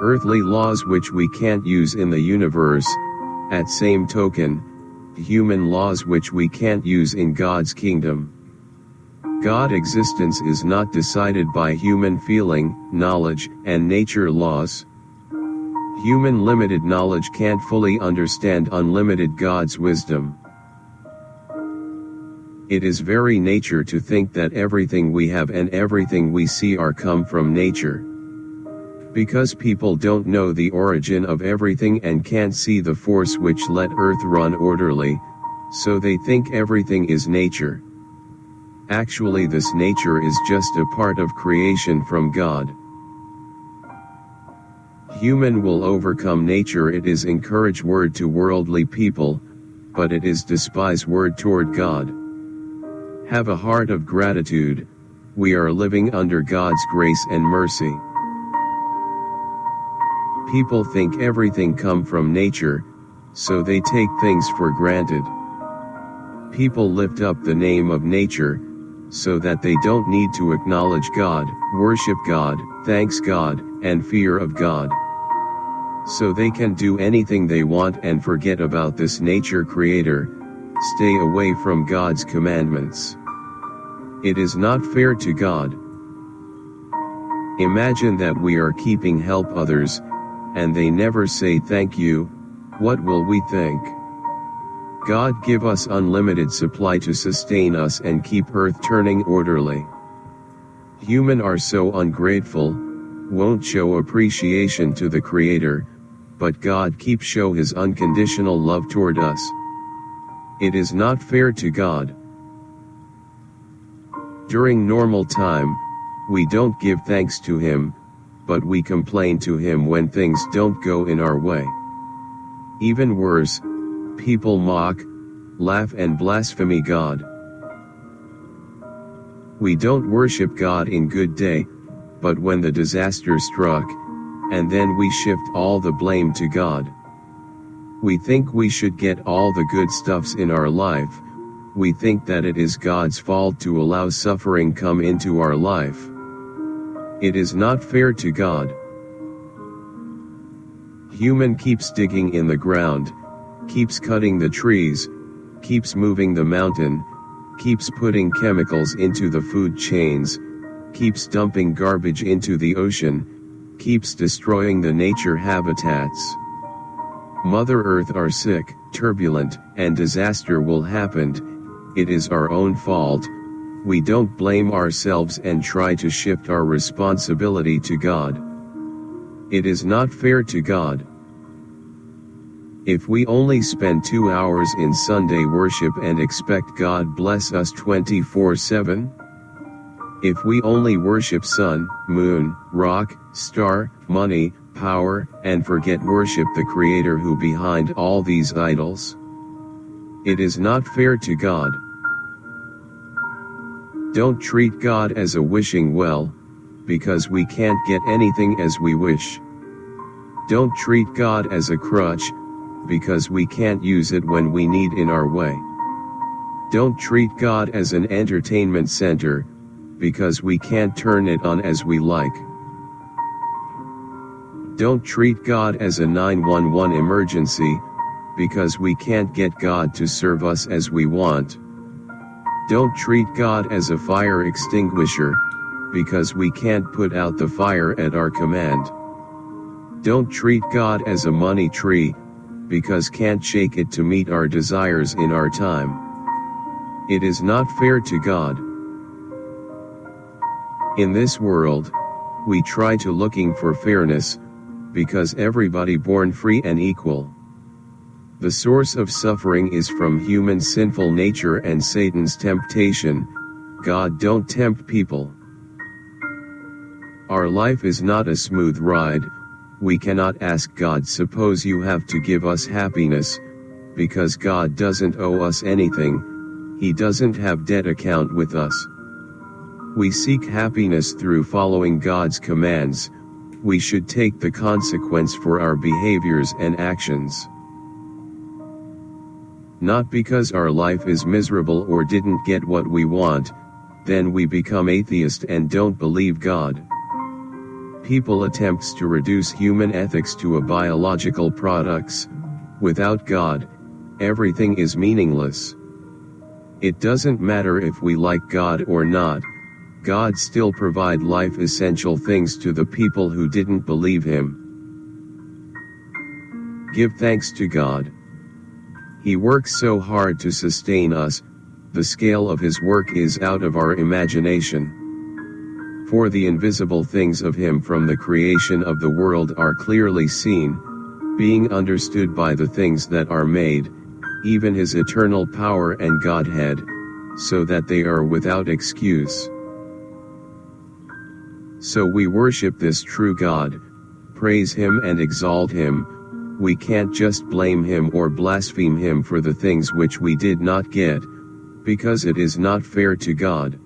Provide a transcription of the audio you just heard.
earthly laws which we can't use in the universe, at same token, human laws which we can't use in God's kingdom. God's existence is not decided by human feeling, knowledge, and nature laws. Human limited knowledge can't fully understand unlimited God's wisdom. It is very nature to think that everything we have and everything we see are come from nature. Because people don't know the origin of everything and can't see the force which let earth run orderly, so they think everything is nature. Actually, this nature is just a part of creation from God. Human will overcome nature. It is encourage word to worldly people, but it is despise word toward God. Have a heart of gratitude. We are living under God's grace and mercy. People think everything come from nature, so they take things for granted. People lift up the name of nature, so that they don't need to acknowledge God, worship God, thanks God, and fear of God. So they can do anything they want and forget about this nature creator, stay away from God's commandments. It is not fair to God. Imagine that we are keeping help others, and they never say thank you. What will we think? God give us unlimited supply to sustain us and keep earth turning orderly. Human are so ungrateful, won't show appreciation to the Creator, but God keep show His unconditional love toward us. It is not fair to God. During normal time, we don't give thanks to Him, but we complain to Him when things don't go in our way. Even worse, people mock, laugh and blaspheme God. We don't worship God in good day, but when the disaster struck, and then we shift all the blame to God. We think we should get all the good stuffs in our life. We think that it is God's fault to allow suffering come into our life. It is not fair to God. Human keeps digging in the ground, keeps cutting the trees, keeps moving the mountain, keeps putting chemicals into the food chains, keeps dumping garbage into the ocean, keeps destroying the nature habitats. Mother Earth are sick, turbulent, and disaster will happen. It is our own fault. We don't blame ourselves and try to shift our responsibility to God. It is not fair to God. If we only spend 2 hours in Sunday worship and expect God bless us 24/7? If we only worship sun, moon, rock, star, money, power, and forget worship the Creator who behind all these idols? It is not fair to God. Don't treat God as a wishing well, because we can't get anything as we wish. Don't treat God as a crutch, because we can't use it when we need in our way. Don't treat God as an entertainment center, because we can't turn it on as we like. Don't treat God as a 911 emergency, because we can't get God to serve us as we want. Don't treat God as a fire extinguisher, because we can't put out the fire at our command. Don't treat God as a money tree, because can't shake it to meet our desires in our time. It is not fair to God. In this world, we try to looking for fairness, because everybody born free and equal. The source of suffering is from human sinful nature and Satan's temptation. God don't tempt people. Our life is not a smooth ride. We cannot ask God, suppose you have to give us happiness, because God doesn't owe us anything. He doesn't have debt account with us. We seek happiness through following God's commands. We should take the consequence for our behaviors and actions. Not because our life is miserable or didn't get what we want, then we become atheist and don't believe God. People attempts to reduce human ethics to a biological products. Without God, everything is meaningless. It doesn't matter if we like God or not, God still provide life essential things to the people who didn't believe him. Give thanks to God. He works so hard to sustain us, the scale of his work is out of our imagination. For the invisible things of him from the creation of the world are clearly seen, being understood by the things that are made, even his eternal power and Godhead, so that they are without excuse. So we worship this true God, praise him and exalt him. We can't just blame him or blaspheme him for the things which we did not get, because it is not fair to God.